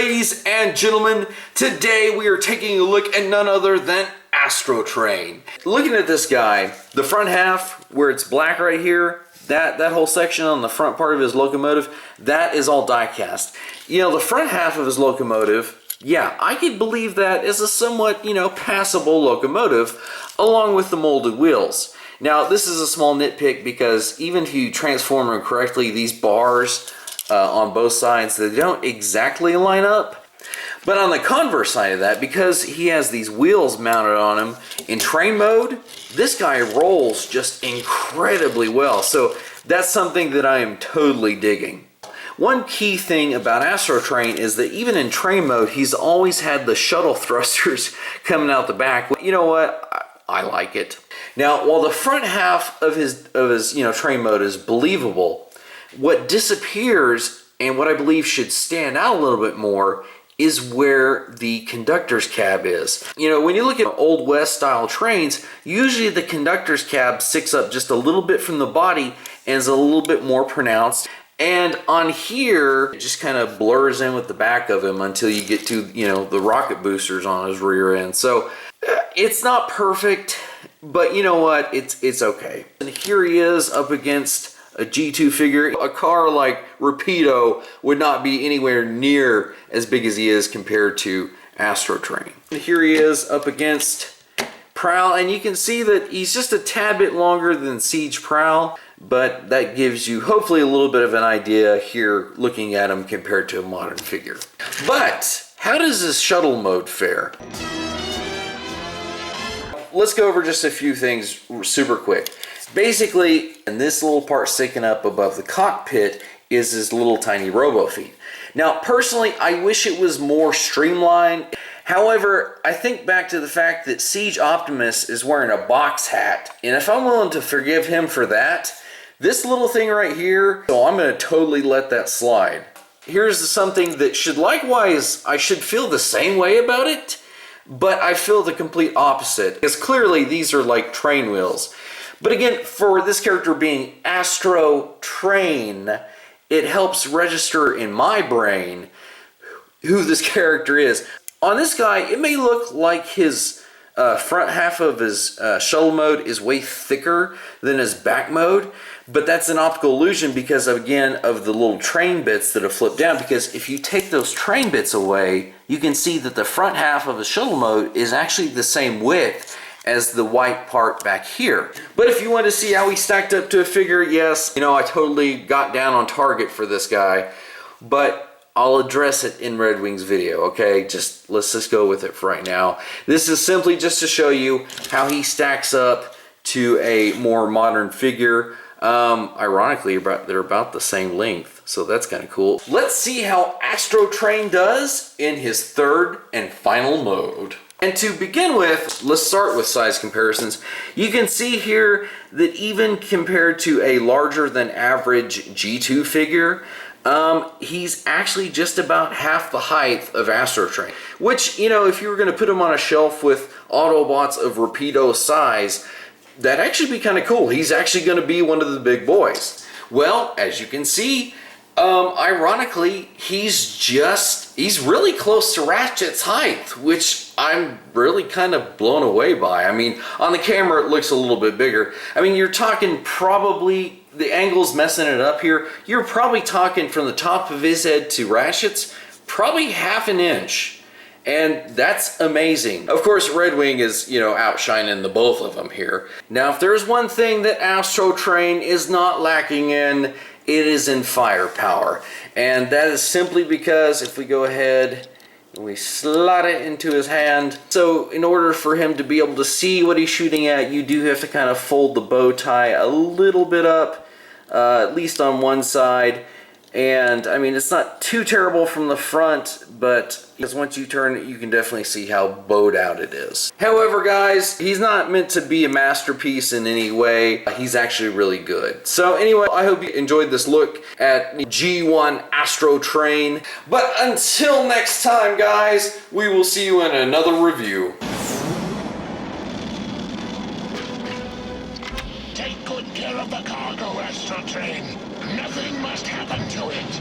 Ladies and gentlemen, today we are taking a look at none other than Astrotrain. Looking at this guy, the front half where it's black right here, that whole section on the front part of his locomotive, that is all die-cast. You know, the front half of his locomotive, yeah, I could believe that is a somewhat, passable locomotive along with the molded wheels. Now, this is a small nitpick because even if you transform them correctly, these bars on both sides, they don't exactly line up. But on the converse side of that, because he has these wheels mounted on him in train mode, this guy rolls just incredibly well. So that's something that I am totally digging. One key thing about Astrotrain is that even in train mode, he's always had the shuttle thrusters coming out the back. You know what? I like it. Now, while the front half of his train mode is believable, what disappears and what I believe should stand out a little bit more is where the conductor's cab is. You know, when you look at Old West style trains, usually the conductor's cab sticks up just a little bit from the body and is a little bit more pronounced. And on here, it just kind of blurs in with the back of him until you get to, the rocket boosters on his rear end. So it's not perfect, but you know what? It's okay. And here he is up against a G2 figure. A car like Rapido would not be anywhere near as big as he is compared to Astrotrain. Here he is up against Prowl, and you can see that he's just a tad bit longer than Siege Prowl, but that gives you hopefully a little bit of an idea here looking at him compared to a modern figure. But how does this shuttle mode fare? Let's go over just a few things super quick. Basically, and this little part sticking up above the cockpit is his little tiny robo feet. Now, personally, I wish it was more streamlined. However, I think back to the fact that Siege Optimus is wearing a box hat, and if I'm willing to forgive him for that, this little thing right here, so I'm going to totally let that slide. Here's something that should likewise, I should feel the same way about it, but I feel the complete opposite, because clearly these are like train wheels. But again, for this character being Astrotrain, it helps register in my brain who this character is. On this guy, it may look like his front half of his shuttle mode is way thicker than his back mode, but that's an optical illusion because, again, of the little train bits that have flipped down. Because if you take those train bits away, you can see that the front half of his shuttle mode is actually the same width as the white part back here. But if you want to see how he stacked up to a figure, yes, I totally got down on target for this guy, but I'll address it in Red Wing's video, okay? Let's just go with it for right now. This is simply just to show you how he stacks up to a more modern figure. Ironically, they're about the same length, so that's kind of cool. Let's see how Astrotrain does in his third and final mode. And to begin with, let's start with size comparisons. You can see here that even compared to a larger than average G2 figure, he's actually just about half the height of Astrotrain. Which, if you were going to put him on a shelf with Autobots of Rapido size, that'd actually be kind of cool. He's actually going to be one of the big boys. Well, as you can see, ironically, he's really close to Ratchet's height, which I'm really kind of blown away by. I mean, on the camera it looks a little bit bigger. I mean, you're talking probably, the angle's messing it up here, you're probably talking from the top of his head to Ratchet's, probably half an inch. And that's amazing. Of course, Red Wing is, outshining the both of them here. Now, if there's one thing that Astrotrain is not lacking in, it is in firepower. And that is simply because if we go ahead and we slide it into his hand, so in order for him to be able to see what he's shooting at, you do have to kind of fold the bow tie a little bit up, at least on one side. And I mean, it's not too terrible from the front, but because once you turn it, you can definitely see how bowed out it is. However, guys, he's not meant to be a masterpiece in any way. He's actually really good. So anyway, I hope you enjoyed this look at G1 Astrotrain. But until next time, guys, we will see you in another review. Take good care of the cargo, Astrotrain. Nothing must happen to it.